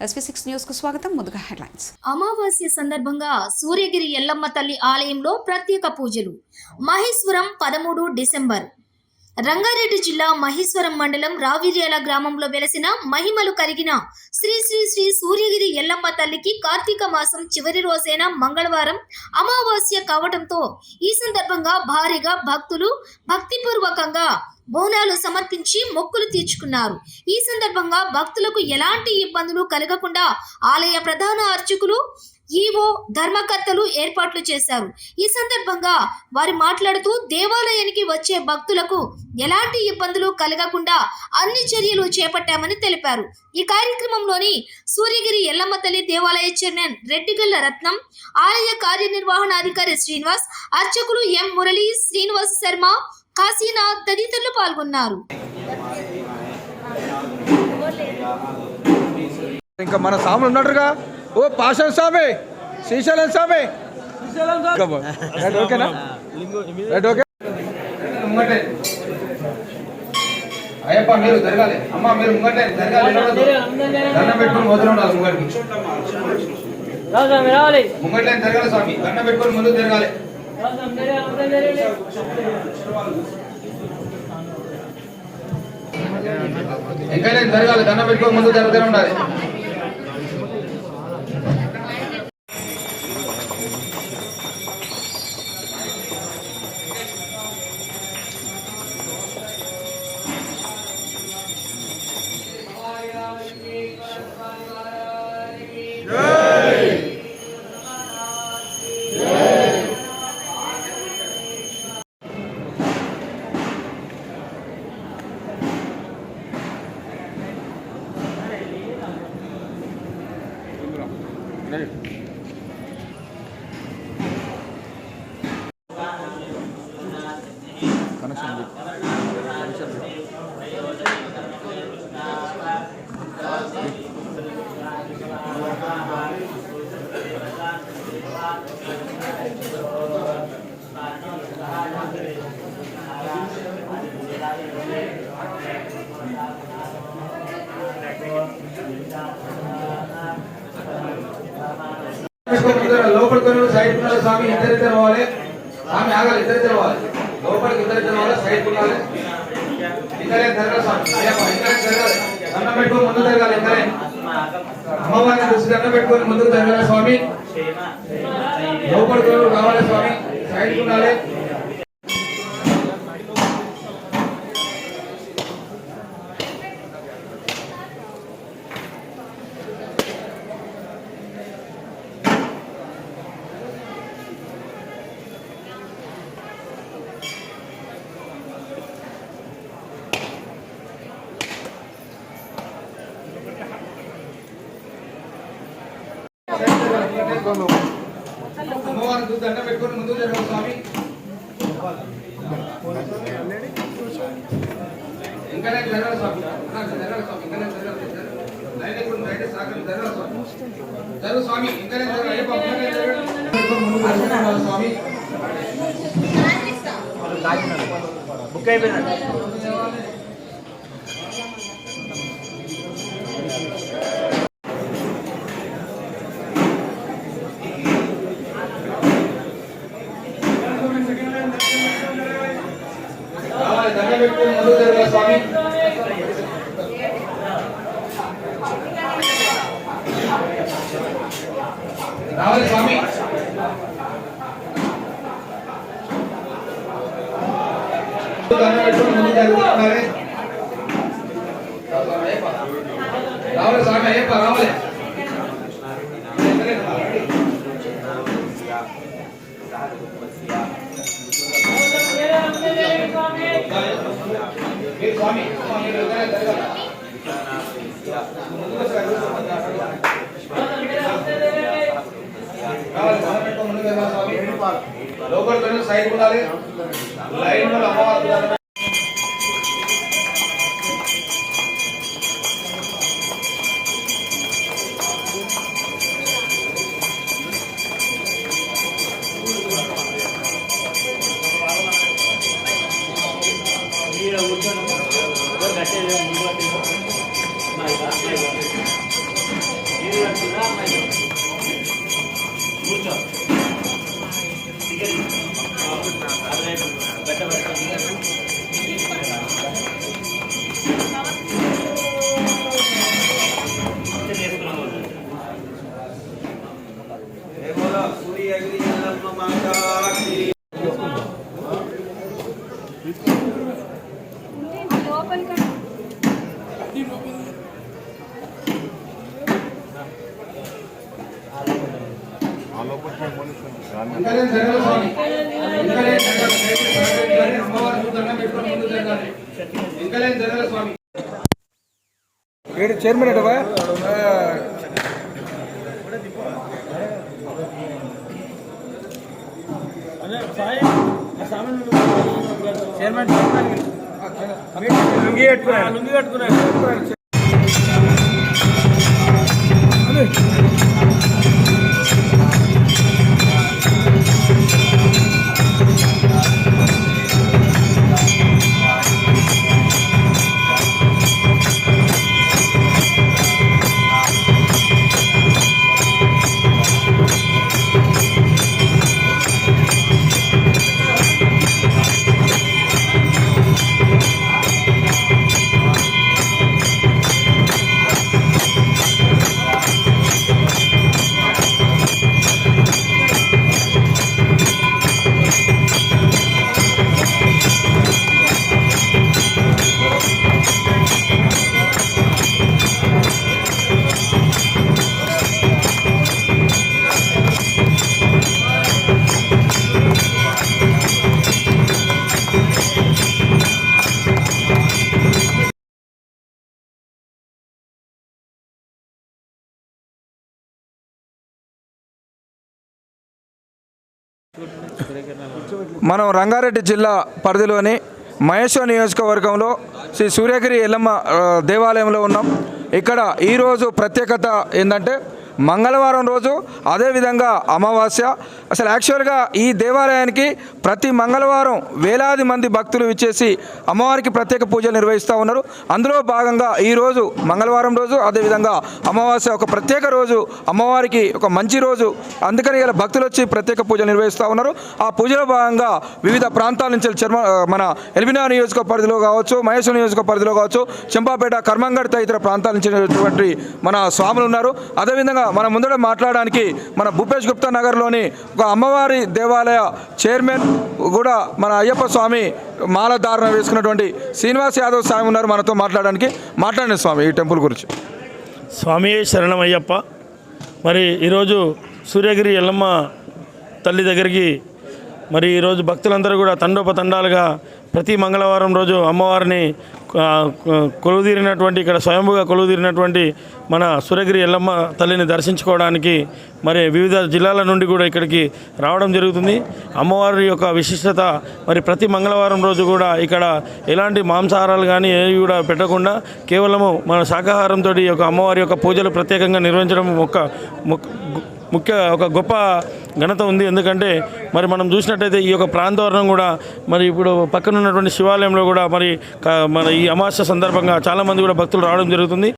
SV6 news కు స్వాగతం. ముందుగా హెడ్లైన్స్. అమావాస్య సందర్భంగా సూర్యగిరి ఎల్లమ్మ తల్లి ఆలయంలో ప్రత్యేక పూజలు. మహేశ్వరం 13 డిసెంబర్. రంగారెడ్డి జిల్లా మహేశ్వరం మండలం రావిర్యాల గ్రామంలో వెలసిన మహిమలు కలిగిన శ్రీ శ్రీ శ్రీ సూర్యగిరి ఎల్లమ్మ తల్లికి కార్తీక మాసం చివరి రోజైన మంగళవారం అమావాస్య కావడంతో ఈ సందర్భంగా భారీగా భక్తులు భక్తిపూర్వకంగా బోనాలు సమర్పించి మొక్కులు తీర్చుకున్నారు. ఈ సందర్భంగా భక్తులకు ఎలాంటి ఇబ్బందులు కలగకుండా ఆలయ ప్రధాన అర్చకులు, ఈవో, ధర్మకర్తలు ఏర్పాట్లు చేశారు. ఈ సందర్భంగా వారు మాట్లాడుతూ దేవాలయానికి వచ్చే భక్తులకు ఎలాంటి ఇబ్బందులు కలగకుండా అన్ని చర్యలు చేపట్టామని తెలిపారు. ఈ కార్యక్రమంలోని సూర్యగిరి ఎల్లమ్మ తల్లి దేవాలయ చైర్మన్ రెడ్డిగల్ల రత్నం, ఆలయ కార్యనిర్వహణాధికారి శ్రీనివాస్, అర్చకులు ఎం మురళి, శ్రీనివాస్ శర్మ, కాశీనాథ్ తదితరులు పాల్గొన్నారు. ఇంకా మన సాములు ఉన్నారుగా, ఓ పాషన్ స్వామి, శ్రీశైలం స్వామి, ఓకేనా? ఓకే. అయ్యప్ప మీరు జరగాలి, అమ్మ మీరు ముంగటే జరగాలి, దండం పెట్టుకుని మొదలు ఉండాలి. ముంగటే జరగాలి స్వామి, దండం పెట్టుకుని ముందు జరగాలి. ఇంకా జరగాలి, దండం పెట్టుకుని ముందు జరుగుతూనే ఉండాలి. లోపలికి సైడ్ ఉండాలి స్వామి, ఇద్దరిద్దరు పోవాలి స్వామి, ఆగాలి, ఇద్దరిద్దరు పోవాలి లోపలికి, ఇద్దరిద్దరు పోవాలి, సైడ్ ఉండాలి. ఇద్దరే జరగాలి స్వామి, ఇద్దరే జరగాలి, దండం పెట్టుకొని ముందు జరగాలి. ఇద్దరే అమ్మవారిని చూసి దండం పెట్టుకొని ముందుకు జరగాలి స్వామి. లోపలికి రావాలి స్వామి, సైడ్ ఉండాలి. అమ్మవారిని చూసి దండం పెట్టుకొని ముందుకు జరగాలి స్వామి. ఇంకా జరగాలి స్వామి, జరగాలి స్వామి, ఇంకా జరగాలి. లైన్ ఇప్పుడు బయట సాగం జరగాలి స్వామి, జరుగు స్వామి, ఇంకా జరగాలి. అయ్యప్ప ముందు స్వామి. బుక్ అయిపోయిందండి. దండం పెట్టుకుని ముందుకు జరగాలి స్వామి. రావాలి స్వామి. దండం పెట్టుకుని ముందుకు జరుగుతున్నారు. రావాలి స్వామి, అయ్యప్ప రావాలి. స్వామి లోపల సైడ్ ఉండాలి, లైన్ అమ్మవారు. గట్టే చైర్మన్ అటవా లుంగి కట్టుకున్నాడు మనం రంగారెడ్డి జిల్లా పరిధిలోని మహేశ్వరం నియోజకవర్గంలో శ్రీ సూర్యగిరి ఎల్లమ్మ దేవాలయంలో ఉన్నాం. ఇక్కడ ఈరోజు ప్రత్యేకత ఏంటంటే మంగళవారం రోజు అదేవిధంగా అమావాస్య. అసలు యాక్చువల్గా ఈ దేవాలయానికి ప్రతి మంగళవారం వేలాది మంది భక్తులు విచ్చేసి అమ్మవారికి ప్రత్యేక పూజలు నిర్వహిస్తూ ఉన్నారు. అందులో భాగంగా ఈరోజు మంగళవారం రోజు అదేవిధంగా అమావాస్య ఒక ప్రత్యేక రోజు, అమ్మవారికి ఒక మంచి రోజు. అందుకని ఇలా భక్తులు వచ్చి ప్రత్యేక పూజలు నిర్వహిస్తూ ఉన్నారు. ఆ పూజలో భాగంగా వివిధ ప్రాంతాల నుంచి మన ఎల్బీనగర్ నియోజక పరిధిలో కావచ్చు, మహేశ్వరం నియోజక పరిధిలో కావచ్చు, చెంపాపేట, కర్మంగడ్ తదితర ప్రాంతాల నుంచి మన స్వాములు ఉన్నారు. అదేవిధంగా మన ముందర మాట్లాడడానికి మన భూపేష్ గుప్తా నగర్లోని ఒక అమ్మవారి దేవాలయ చైర్మన్ కూడా మన అయ్యప్ప స్వామి మాల ధారణ వేసుకున్నటువంటి శ్రీనివాస్ యాదవ్ స్వామి ఉన్నారు మనతో మాట్లాడడానికి. మాట్లాడండి స్వామి ఈ టెంపుల్ గురించి. స్వామి శరణం అయ్యప్ప. మరి ఈరోజు సూర్యగిరి ఎల్లమ్మ తల్లి దగ్గరికి మరి ఈరోజు భక్తులందరూ కూడా తండోపతండాలుగా ప్రతి మంగళవారం రోజు అమ్మవారిని కొలువుదీరినటువంటి ఇక్కడ స్వయంభుగా కొలువుదీరినటువంటి మన సూర్యగిరి ఎల్లమ్మ తల్లిని దర్శించుకోవడానికి మరి వివిధ జిల్లాల నుండి కూడా ఇక్కడికి రావడం జరుగుతుంది. అమ్మవారి యొక్క విశిష్టత మరి ప్రతి మంగళవారం రోజు కూడా ఇక్కడ ఎలాంటి మాంసాహారాలు కానీ ఏవి కూడా పెట్టకుండా కేవలము మన శాకాహారంతో ఈ యొక్క అమ్మవారి యొక్క పూజలు ప్రత్యేకంగా నిర్వహించడం ఒక గొప్ప ఘనత ఉంది. ఎందుకంటే మరి మనం చూసినట్టయితే ఈ యొక్క ప్రాంతవరణం కూడా మరి ఇప్పుడు పక్కన ఉన్నటువంటి శివాలయంలో కూడా మరి మన ఈ అమావాస్య సందర్భంగా చాలామంది కూడా భక్తులు రావడం జరుగుతుంది.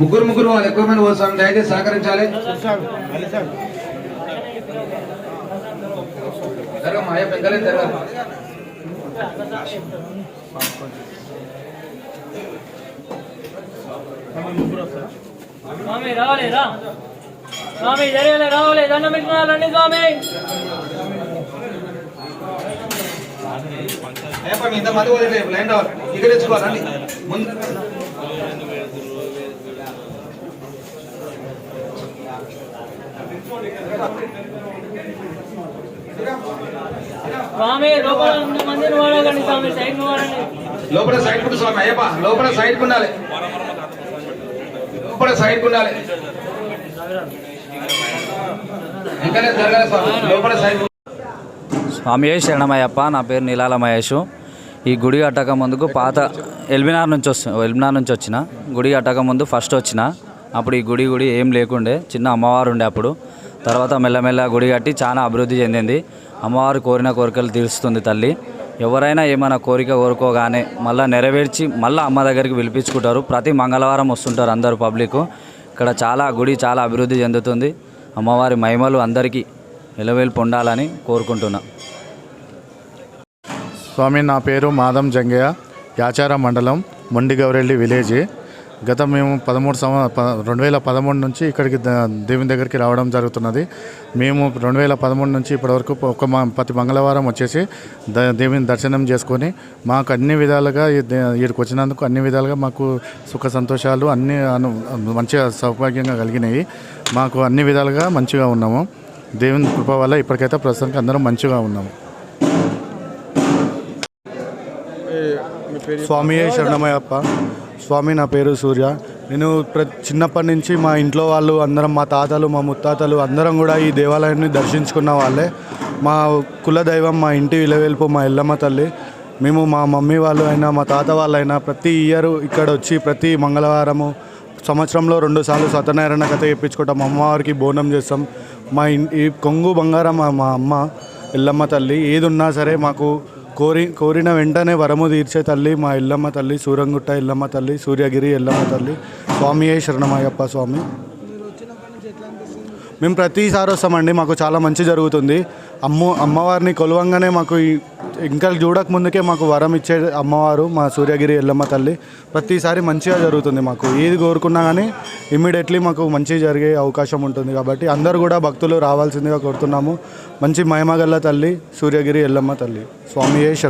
ముగ్గురు వాళ్ళు ఎక్కువ మంది పోతాం, దయచేసి సహకరించాలి. జరగమ్మా, అయ్యా పెద్దలే జరగాలి. స్వామి రావాలి రా, స్వామి జరగాలి, రావాలి, దండం పెట్టుకోవాలండి స్వామి. ఇంతమంది లైన్ రావాలి, ఇక్కడ తెచ్చుకోవాలండి ముందు. స్వామి లోపల మందిని వాడాలండి స్వామి, సైడ్ వాడండి. లోపల సైడ్ కుంటు స్వామి అయ్యప్ప, లోపల సైడ్ ఉండాలి, లోపల సైడ్ ఉండాలి. ఇంకా జరగాలి స్వామి, లోపల సైడ్. స్వామి శరణమయ్యప్ప. నా పేరు నీలాల మహేష్. ఈ గుడి కట్టక ముందుకు పాత ఎల్బీనగర్ నుంచి వచ్చిన గుడి కట్టక ముందు ఫస్ట్ వచ్చిన. అప్పుడు ఈ గుడి ఏం లేకుండే, చిన్న అమ్మవారు ఉండే. అప్పుడు తర్వాత మెల్లమెల్ల గుడి కట్టి చాలా అభివృద్ధి చెందింది. అమ్మవారు కోరిన కోరికలు తీరుస్తుంది తల్లి. ఎవరైనా ఏమైనా కోరిక కోరుకోగానే మళ్ళీ నెరవేర్చి మళ్ళీ అమ్మ దగ్గరికి పిలిపించుకుంటారు. ప్రతి మంగళవారం వస్తుంటారు అందరూ పబ్లిక్. ఇక్కడ గుడి చాలా అభివృద్ధి చెందుతుంది. అమ్మవారి మహిమలు అందరికీ ఎలవేల్పు ఉండాలని కోరుకుంటున్నా. స్వామి, నా పేరు మాదం జంగయ్య, యాచార మండలం, మొండిగౌరెల్లి విలేజ్. గత మేము 2013 నుంచి ఇక్కడికి దేవుని దగ్గరికి రావడం జరుగుతున్నది. మేము 2013 నుంచి ఇప్పటివరకు ప్రతి మంగళవారం వచ్చేసి దేవుని దర్శనం చేసుకొని మాకు అన్ని విధాలుగా ఇక్కడికి వచ్చినందుకు అన్ని విధాలుగా మాకు సుఖ సంతోషాలు అన్నీ మంచిగా సౌభాగ్యంగా కలిగినాయి. మాకు అన్ని విధాలుగా మంచిగా ఉన్నాము. దేవుని కృప వల్ల ఇప్పటికైతే ప్రస్తుతానికి అందరం మంచిగా ఉన్నాము. స్వామి శరణమయ్యప్ప. స్వామి, నా పేరు సూర్య. నేను చిన్నప్పటి నుంచి మా ఇంట్లో వాళ్ళు అందరం, మా తాతలు, మా ముత్తాతలు అందరం కూడా ఈ దేవాలయాన్ని దర్శించుకున్న వాళ్ళే. మా కులదైవం, మా ఇంటి విలవేల్పు మా ఎల్లమ్మ తల్లి. మేము మా మమ్మీ వాళ్ళు అయినా మా తాత వాళ్ళైనా ప్రతి ఇయర్ ఇక్కడ వచ్చి ప్రతి మంగళవారము సంవత్సరంలో 2 సార్లు సత్యనారాయణ కథ చెప్పించుకుంటాం. అమ్మవారికి బోనం చేస్తాం. ఈ కొంగు బంగారం మా అమ్మ ఎల్లమ్మ తల్లి. ఏది ఉన్నా సరే మాకు కోరిన వెంటనే వరము తీర్చే తల్లి మా ఎల్లమ్మ తల్లి. సూరంగుట్ట ఎల్లమ్మ తల్లి, సూర్యగిరి ఎల్లమ్మ తల్లి. స్వామియే శరణమయ్యప్ప. స్వామి, మేము ప్రతిసారి వస్తామండి. మాకు చాలా మంచి జరుగుతుంది. అమ్మవారిని కొలవంగానే మాకు ఇంకా చూడక ముందుకే మాకు వరం ఇచ్చే అమ్మవారు మా సూర్యగిరి ఎల్లమ్మ తల్లి. ప్రతిసారి మంచిగా జరుగుతుంది. మాకు ఏది కోరుకున్నా కానీ ఇమ్మీడియట్లీ మాకు మంచి జరిగే అవకాశం ఉంటుంది. కాబట్టి అందరూ కూడా భక్తులు రావాల్సిందిగా కోరుతున్నాము. మంచి మహిమగల్ల తల్లి సూర్యగిరి ఎల్లమ్మ తల్లి. స్వామియే శరణం.